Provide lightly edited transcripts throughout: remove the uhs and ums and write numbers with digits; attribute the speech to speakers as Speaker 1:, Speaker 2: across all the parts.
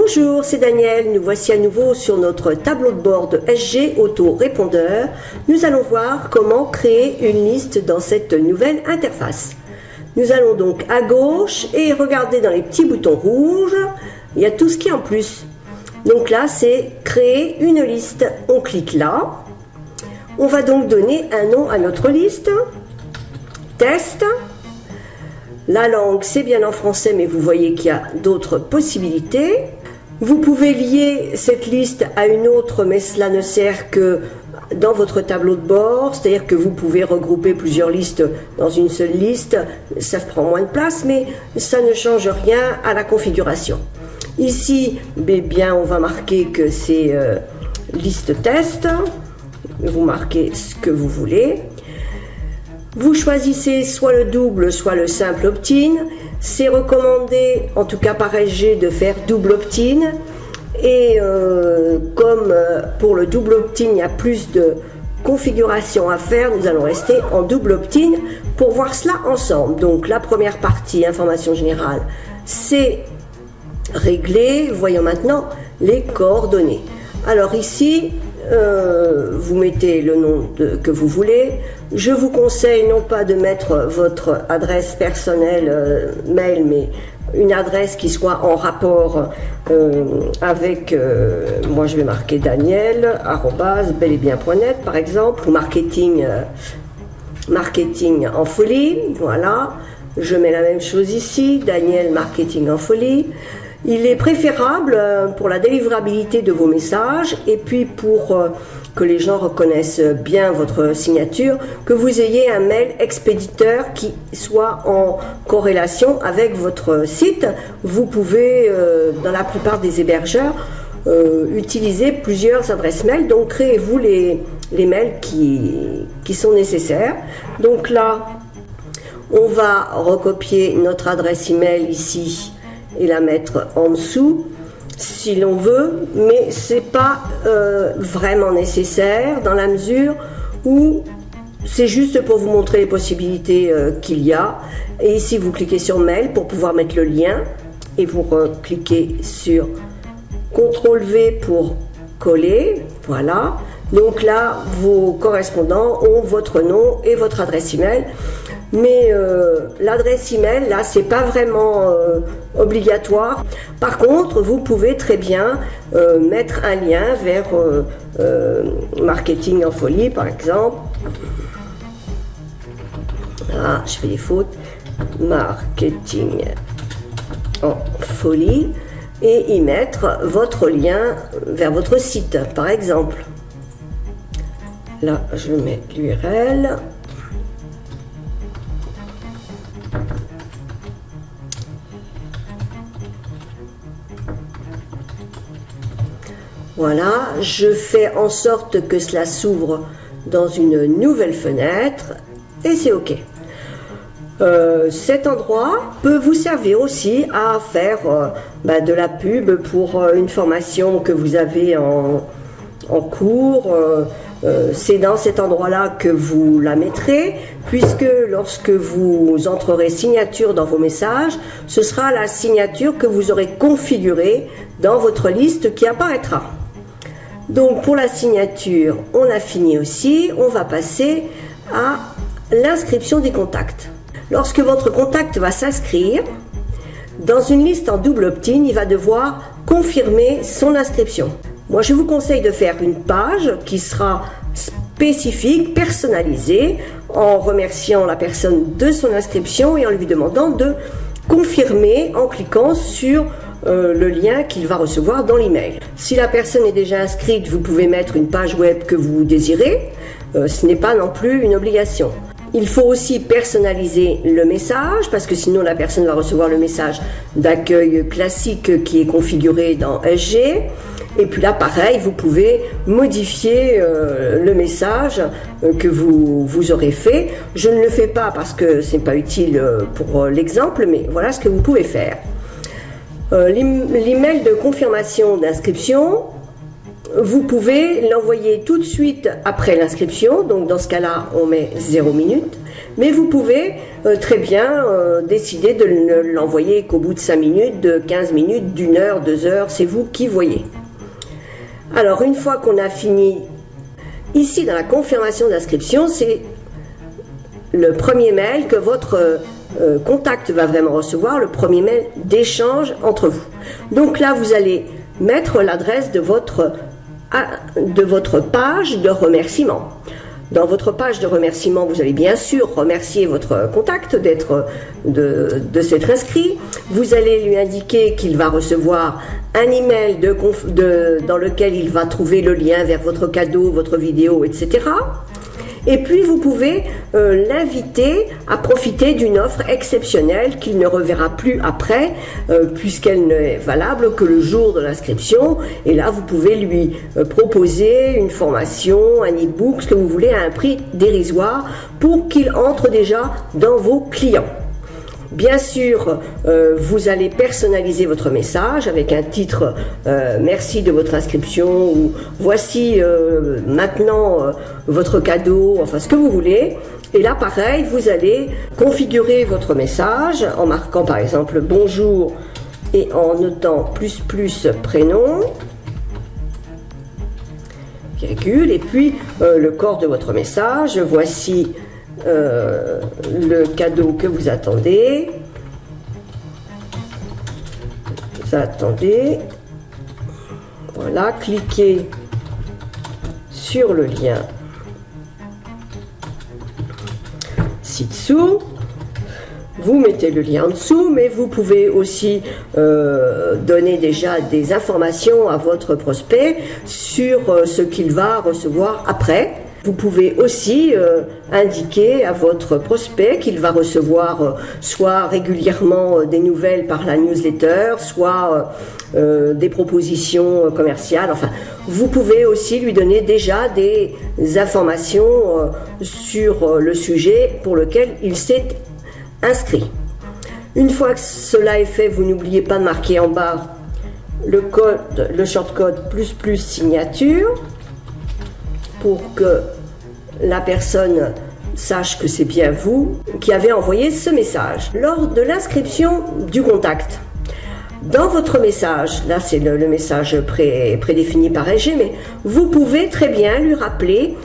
Speaker 1: Bonjour, c'est Daniel. Nous voici à nouveau sur notre tableau de bord de SG Auto-Répondeur. Nous allons voir comment créer une liste dans cette nouvelle interface. Nous allons donc à gauche et regarder dans les petits boutons rouges. Il y a tout ce qui est en plus. Donc là, c'est créer une liste. On clique là. On va donc donner un nom à notre liste. Test. La langue, c'est bien en français, mais vous voyez qu'il y a d'autres possibilités. Vous pouvez lier cette liste à une autre, mais cela ne sert que dans votre tableau de bord, c'est-à-dire que vous pouvez regrouper plusieurs listes dans une seule liste. Ça prend moins de place, mais ça ne change rien à la configuration. Ici, bien, on va marquer que c'est liste test. Vous marquez ce que vous voulez. Vous choisissez soit le double, soit le simple opt-in. C'est recommandé, en tout cas par SG, de faire double opt-in. Et comme pour le double opt-in, il y a plus de configuration à faire, nous allons rester en double opt-in pour voir cela ensemble. Donc la première partie, information générale, c'est réglé. Voyons maintenant les coordonnées. Alors ici, vous mettez le nom que vous voulez. Je vous conseille non pas de mettre votre adresse personnelle mail, mais une adresse qui soit en rapport avec, moi je vais marquer Daniel, @beletbien.net par exemple, ou marketing en folie, voilà. Je mets la même chose ici, Daniel Marketing en folie. Il est préférable pour la délivrabilité de vos messages et puis pour que les gens reconnaissent bien votre signature, que vous ayez un mail expéditeur qui soit en corrélation avec votre site. Vous pouvez, dans la plupart des hébergeurs, utiliser plusieurs adresses mail, donc créez-vous les mails qui sont nécessaires. Donc là, on va recopier notre adresse email ici et la mettre en dessous si l'on veut, mais c'est pas vraiment nécessaire dans la mesure où c'est juste pour vous montrer les possibilités qu'il y a. Et ici vous cliquez sur mail pour pouvoir mettre le lien et vous cliquez sur CTRL-V pour coller, voilà. Donc là vos correspondants ont votre nom et votre adresse email. Mais l'adresse email, là, c'est pas vraiment obligatoire. Par contre, vous pouvez très bien mettre un lien vers Marketing en folie, par exemple. Ah, je fais des fautes. Marketing en folie. Et y mettre votre lien vers votre site, par exemple. Là, je mets l'URL. Voilà, je fais en sorte que cela s'ouvre dans une nouvelle fenêtre et c'est OK. Cet endroit peut vous servir aussi à faire de la pub pour une formation que vous avez en cours. C'est dans cet endroit-là que vous la mettrez, puisque lorsque vous entrerez signature dans vos messages, ce sera la signature que vous aurez configurée dans votre liste qui apparaîtra. Donc pour la signature, on a fini aussi. On va passer à l'inscription des contacts. Lorsque votre contact va s'inscrire, dans une liste en double opt-in, il va devoir confirmer son inscription. Moi, je vous conseille de faire une page qui sera spécifique, personnalisée, en remerciant la personne de son inscription et en lui demandant de confirmer en cliquant sur le lien qu'il va recevoir dans l'email. Si la personne est déjà inscrite, vous pouvez mettre une page web que vous désirez. Ce n'est pas non plus une obligation. Il faut aussi personnaliser le message parce que sinon la personne va recevoir le message d'accueil classique qui est configuré dans SG. Et puis là, pareil, vous pouvez modifier le message que vous aurez fait. Je ne le fais pas parce que ce n'est pas utile pour l'exemple, mais voilà ce que vous pouvez faire. L'email de confirmation d'inscription, vous pouvez l'envoyer tout de suite après l'inscription, donc dans ce cas-là, on met 0 minutes, mais vous pouvez très bien décider de ne l'envoyer qu'au bout de 5 minutes, de 15 minutes, d'1 heure, 2 heures, c'est vous qui voyez. Alors, une fois qu'on a fini, ici dans la confirmation d'inscription, c'est le premier mail que votre contact va vraiment recevoir, le premier mail d'échange entre vous. Donc là, vous allez mettre l'adresse de votre page de remerciement. Dans votre page de remerciement, vous allez bien sûr remercier votre contact de s'être inscrit. Vous allez lui indiquer qu'il va recevoir un email dans lequel il va trouver le lien vers votre cadeau, votre vidéo, etc. Et puis vous pouvez l'inviter à profiter d'une offre exceptionnelle qu'il ne reverra plus après, puisqu'elle n'est valable que le jour de l'inscription. Et là, vous pouvez lui proposer une formation, un e-book, ce que vous voulez, à un prix dérisoire pour qu'il entre déjà dans vos clients. Bien sûr, vous allez personnaliser votre message avec un titre merci de votre inscription ou voici maintenant votre cadeau, enfin ce que vous voulez. Et là, pareil, vous allez configurer votre message en marquant par exemple bonjour et en notant plus prénom, virgule, et puis le corps de votre message, voici le cadeau que vous attendez. Voilà, cliquez sur le lien ci-dessous. Vous mettez le lien en dessous, mais vous pouvez aussi donner déjà des informations à votre prospect sur ce qu'il va recevoir après. Vous pouvez aussi indiquer à votre prospect qu'il va recevoir soit régulièrement des nouvelles par la newsletter, soit des propositions commerciales. Enfin, vous pouvez aussi lui donner déjà des informations sur le sujet pour lequel il s'est inscrit. Une fois que cela est fait, vous n'oubliez pas de marquer en bas le shortcode ++ signature pour que la personne sache que c'est bien vous qui avez envoyé ce message. Lors de l'inscription du contact, dans votre message, là c'est le message prédéfini par SG, mais vous pouvez très bien lui rappeler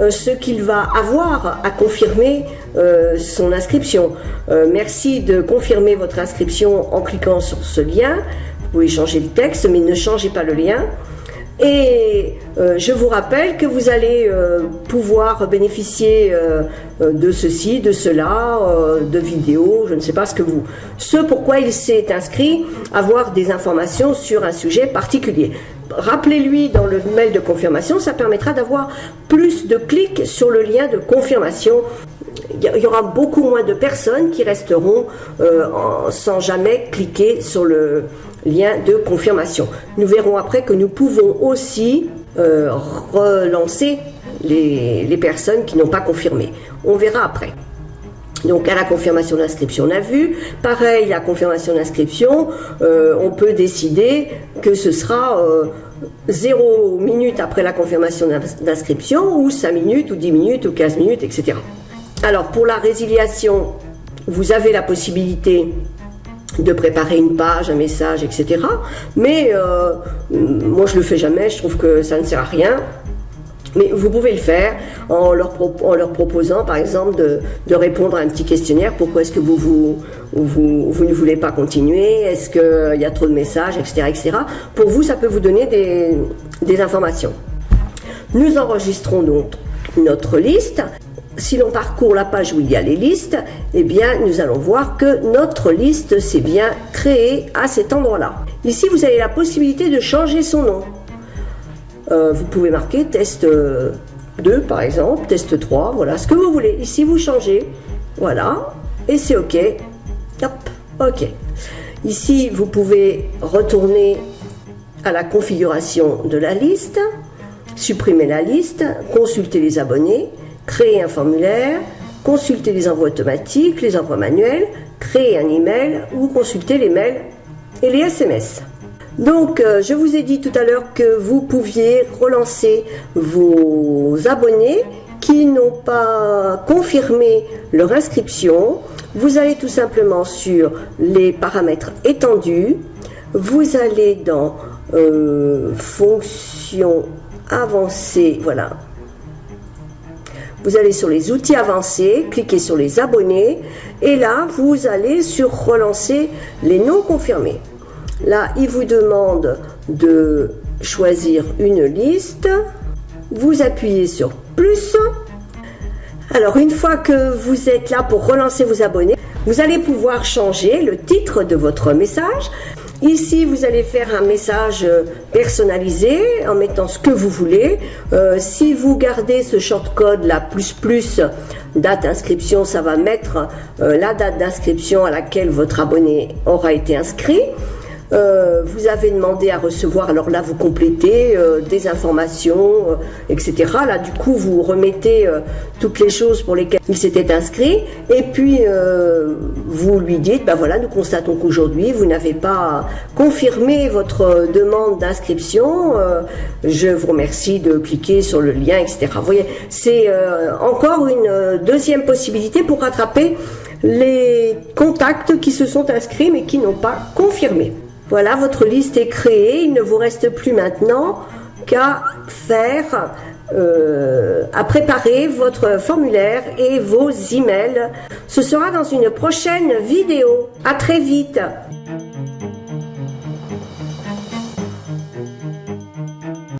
Speaker 1: ce qu'il va avoir à confirmer son inscription. Merci de confirmer votre inscription en cliquant sur ce lien. Vous pouvez changer le texte, mais ne changez pas le lien. Et je vous rappelle que vous allez pouvoir bénéficier de ceci, de cela, de vidéos, je ne sais pas ce pourquoi il s'est inscrit, avoir des informations sur un sujet particulier. Rappelez-lui dans le mail de confirmation, ça permettra d'avoir plus de clics sur le lien de confirmation. Il y aura beaucoup moins de personnes qui resteront sans jamais cliquer sur le lien de confirmation. Nous verrons après que nous pouvons aussi relancer les personnes qui n'ont pas confirmé. On verra après. Donc à la confirmation d'inscription, on a vu. Pareil, la confirmation d'inscription, on peut décider que ce sera 0 minutes après la confirmation d'inscription, ou 5 minutes, ou 10 minutes, ou 15 minutes, etc. Alors pour la résiliation, vous avez la possibilité de préparer une page, un message, etc. Mais moi je le fais jamais, je trouve que ça ne sert à rien. Mais vous pouvez le faire en leur proposant par exemple de répondre à un petit questionnaire. Pourquoi est-ce que vous ne voulez pas continuer? Est-ce qu'il y a trop de messages, etc., etc. Pour vous, ça peut vous donner des informations. Nous enregistrons donc notre liste. Si l'on parcourt la page où il y a les listes, eh bien, nous allons voir que notre liste s'est bien créée à cet endroit-là. Ici, vous avez la possibilité de changer son nom. Vous pouvez marquer test 2 par exemple, test 3, voilà, ce que vous voulez. Ici, vous changez, voilà, et c'est OK. Hop, OK. Ici, vous pouvez retourner à la configuration de la liste, supprimer la liste, consulter les abonnés, créer un formulaire, consulter les envois automatiques, les envois manuels, créer un email ou consulter les mails et les SMS. Donc, je vous ai dit tout à l'heure que vous pouviez relancer vos abonnés qui n'ont pas confirmé leur inscription. Vous allez tout simplement sur les paramètres étendus. Vous allez dans fonctions avancées, voilà. Vous allez sur les outils avancés, cliquez sur les abonnés et là, vous allez sur relancer les non confirmés. Là, il vous demande de choisir une liste. Vous appuyez sur plus. Alors, une fois que vous êtes là pour relancer vos abonnés, vous allez pouvoir changer le titre de votre message. Ici, vous allez faire un message personnalisé en mettant ce que vous voulez. Si vous gardez ce shortcode là, plus, date d'inscription, ça va mettre la date d'inscription à laquelle votre abonné aura été inscrit. Vous avez demandé à recevoir, alors là vous complétez des informations, etc. Là du coup vous remettez toutes les choses pour lesquelles il s'était inscrit et puis vous lui dites, ben voilà, nous constatons qu'aujourd'hui vous n'avez pas confirmé votre demande d'inscription, je vous remercie de cliquer sur le lien, etc. Vous voyez, c'est encore une deuxième possibilité pour rattraper les contacts qui se sont inscrits mais qui n'ont pas confirmé. Voilà, votre liste est créée. Il ne vous reste plus maintenant qu'à faire, à préparer votre formulaire et vos emails. Ce sera dans une prochaine vidéo. À très vite.